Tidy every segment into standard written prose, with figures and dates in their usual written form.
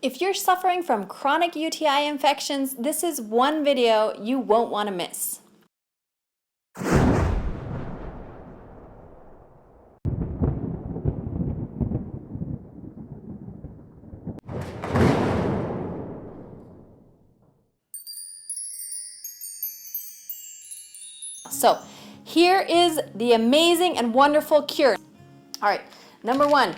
If you're suffering from chronic UTI infections, this is one video you won't want to miss. So here is the amazing and wonderful cure. All right, number one,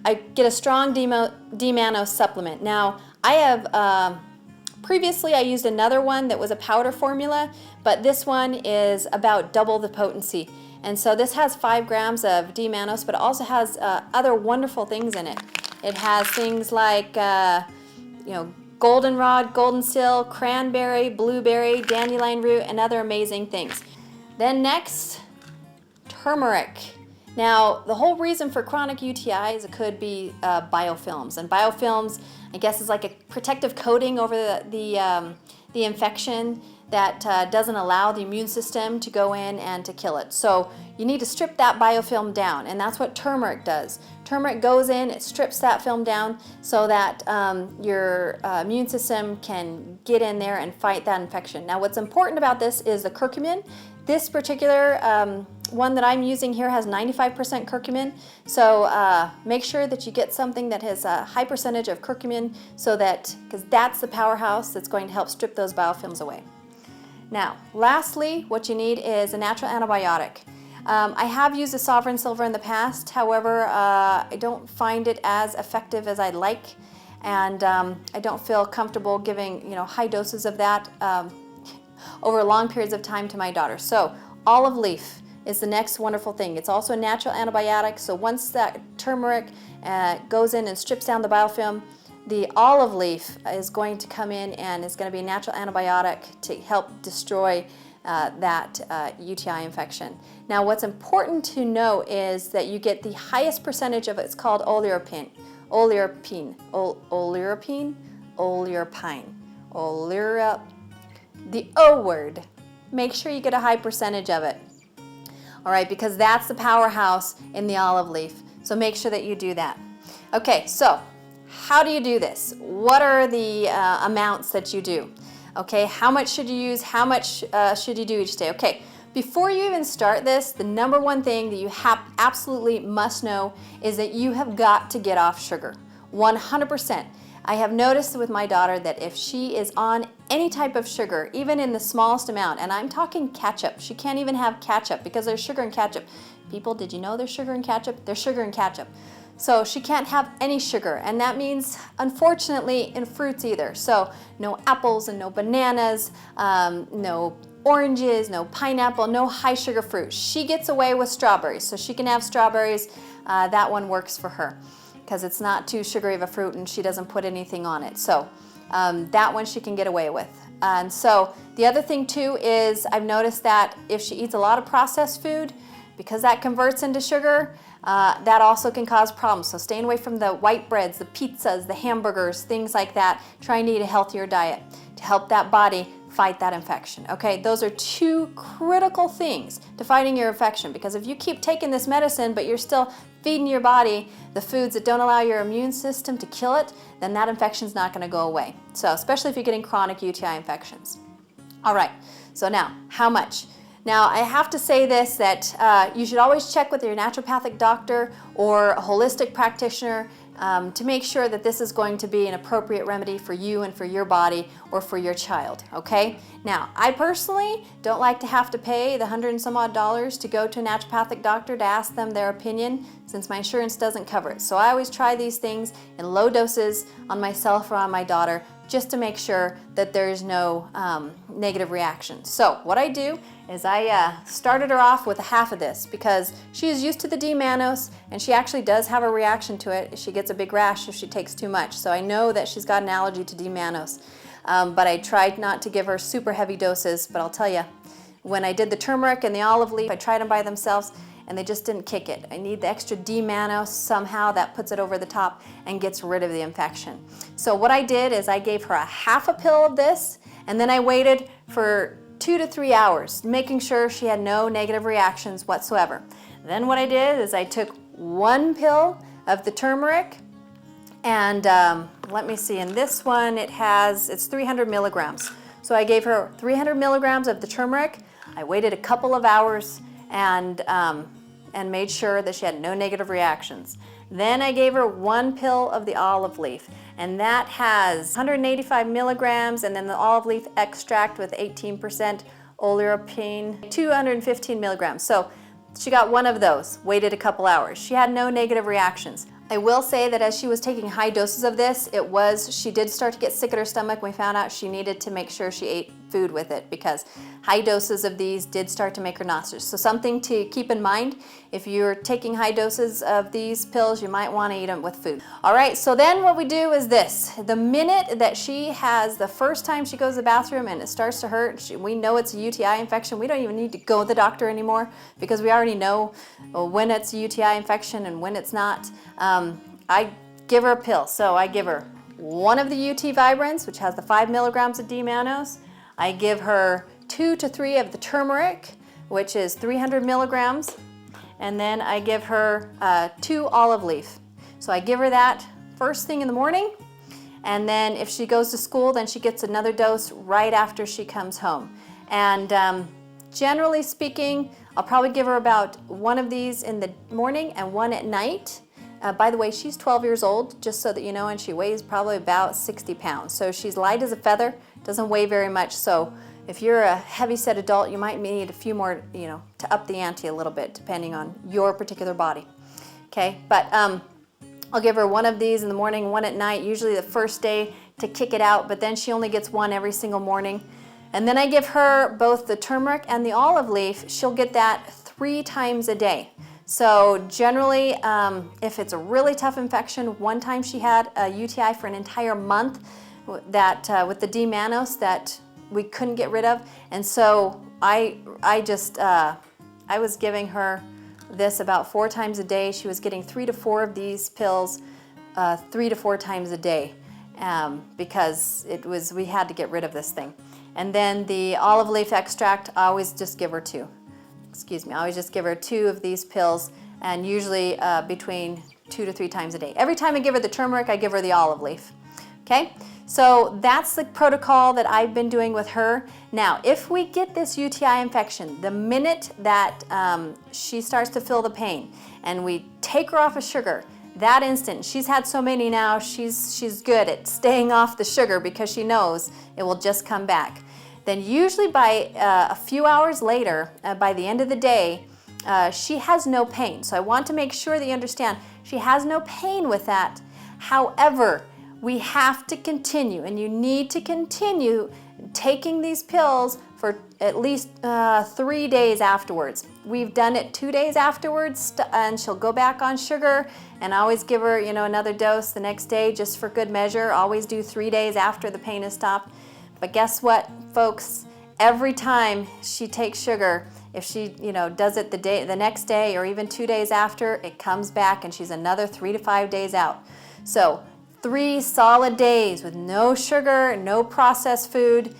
I get a strong D-mannose supplement. Now, I have, previously I used another one that was a powder formula, but this one is about double the potency. And so this has 5 grams of D-mannose, but it also has other wonderful things in it. It has things like, goldenrod, golden seal, cranberry, blueberry, dandelion root, and other amazing things. Then next, turmeric. Now, the whole reason for chronic UTIs, it could be biofilms. And biofilms, I guess, is like a protective coating over the infection that doesn't allow the immune system to go in and to kill it. So you need to strip that biofilm down, and that's what turmeric does. Turmeric goes in, it strips that film down so that your immune system can get in there and fight that infection. Now, what's important about this is the curcumin. This particular one that I'm using here has 95% curcumin, so make sure that you get something that has a high percentage of curcumin, so that, because that's the powerhouse that's going to help strip those biofilms away. Now, lastly, what you need is a natural antibiotic. I have used a Sovereign Silver in the past, however, I don't find it as effective as I'd like, and I don't feel comfortable giving high doses of that over long periods of time to my daughter. So olive leaf is the next wonderful thing. It's also a natural antibiotic, so once that turmeric goes in and strips down the biofilm, the olive leaf is going to come in and is going to be a natural antibiotic to help destroy that UTI infection. Now, what's important to know is that you get the highest percentage of it. It's called oleuropein. The O word. Make sure you get a high percentage of it. All right, because that's the powerhouse in the olive leaf. So make sure that you do that. Okay, so how do you do this? What are the amounts that you do? Okay, how much should you use? How much should you do each day? Okay, before you even start this, the number one thing that you absolutely must know is that you have got to get off sugar. 100%. I have noticed with my daughter that if she is on any type of sugar, even in the smallest amount, and I'm talking ketchup, she can't even have ketchup because there's sugar in ketchup. People, did you know there's sugar in ketchup? There's sugar in ketchup. So she can't have any sugar, and that means, unfortunately, in fruits either. So no apples and no bananas, no oranges, no pineapple, no high sugar fruit. She gets away with strawberries, so she can have strawberries. That one works for her because it's not too sugary of a fruit and she doesn't put anything on it. So that one she can get away with. And so the other thing too is I've noticed that if she eats a lot of processed food, because that converts into sugar, that also can cause problems. So staying away from the white breads, the pizzas, the hamburgers, things like that. Trying to eat a healthier diet to help that body fight that infection. Okay, those are 2 critical things to fighting your infection, because if you keep taking this medicine but you're still feeding your body the foods that don't allow your immune system to kill it, then that infection's not going to go away. So especially if you're getting chronic UTI infections. All right, so now how much? Now, I have to say this, that you should always check with your naturopathic doctor or a holistic practitioner to make sure that this is going to be an appropriate remedy for you and for your body or for your child, okay? Now, I personally don't like to have to pay the $100 and some odd to go to a naturopathic doctor to ask them their opinion, since my insurance doesn't cover it. So I always try these things in low doses on myself or on my daughter, just to make sure that there's no negative reaction. So what I do is I started her off with a half of this because she is used to the D-mannose, and she actually does have a reaction to it. She gets a big rash if she takes too much. So I know that she's got an allergy to D-mannose. But I tried not to give her super heavy doses, but I'll tell you, when I did the turmeric and the olive leaf, I tried them by themselves, and they just didn't kick it. I need the extra D-mannose somehow that puts it over the top and gets rid of the infection. So what I did is I gave her a half a pill of this, and then I waited for 2 to 3 hours, making sure she had no negative reactions whatsoever. Then what I did is I took 1 pill of the turmeric, And let me see, in this one it's 300 milligrams. So I gave her 300 milligrams of the turmeric. I waited a couple of hours and made sure that she had no negative reactions. Then I gave her 1 pill of the olive leaf, and that has 185 milligrams, and then the olive leaf extract with 18% oleuropein, 215 milligrams. So she got 1 of those, waited a couple hours. She had no negative reactions. I will say that as she was taking high doses of this, she did start to get sick at her stomach. We found out she needed to make sure she ate food with it because high doses of these did start to make her nauseous. So something to keep in mind, if you're taking high doses of these pills, you might want to eat them with food. All right, so then what we do is this. The minute that the first time she goes to the bathroom and it starts to hurt, we know it's a UTI infection. We don't even need to go to the doctor anymore because we already know when it's a UTI infection and when it's not. I give her a pill. So I give her 1 of the UT Vibrants, which has the 5 milligrams of D-mannose. I give her 2 to 3 of the turmeric, which is 300 milligrams. And then I give her 2 olive leaf. So I give her that first thing in the morning. And then if she goes to school, then she gets another dose right after she comes home. And generally speaking, I'll probably give her about 1 of these in the morning and 1 at night. By the way, she's 12 years old, just so that you know, and she weighs probably about 60 pounds. So she's light as a feather, doesn't weigh very much. So if you're a heavy-set adult, you might need a few more, to up the ante a little bit, depending on your particular body. Okay, but I'll give her 1 of these in the morning, 1 at night, usually the first day to kick it out, but then she only gets 1 every single morning. And then I give her both the turmeric and the olive leaf. She'll get that 3 times a day. So generally, if it's a really tough infection, one time she had a UTI for an entire month that with the D-mannose that we couldn't get rid of, and so I was giving her this about 4 times a day. She was getting 3 to 4 of these pills 3 to 4 times a day because we had to get rid of this thing. And then the olive leaf extract, I always just give her 2. I always just give her 2 of these pills, and usually between 2 to 3 times a day. Every time I give her the turmeric, I give her the olive leaf. Okay, so that's the protocol that I've been doing with her. Now, if we get this UTI infection, the minute that she starts to feel the pain and we take her off of sugar, that instant, she's had so many now, she's good at staying off the sugar because she knows it will just come back. Then usually by a few hours later, by the end of the day, she has no pain. So I want to make sure that you understand she has no pain with that. However, we have to continue, and you need to continue taking these pills for at least 3 days afterwards. We've done it 2 days afterwards, and she'll go back on sugar, and I always give her another dose the next day just for good measure. Always do 3 days after the pain has stopped. But guess what, folks? Every time she takes sugar, if she does it the next day or even 2 days after, it comes back and she's another 3 to 5 days out. So 3 solid days with no sugar, no processed food,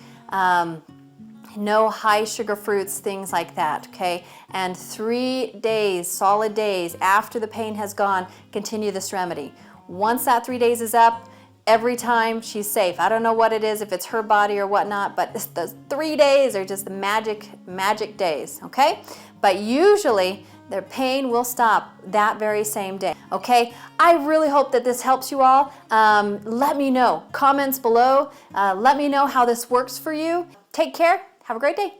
no high sugar fruits, things like that, okay? And 3 days, solid days after the pain has gone, continue this remedy. Once that 3 days is up, every time she's safe. I don't know what it is, if it's her body or whatnot, but those 3 days are just the magic days, okay? But usually their pain will stop that very same day, okay? I really hope that this helps you all. Let me know, comments below. Let me know how this works for you. Take care. Have a great day.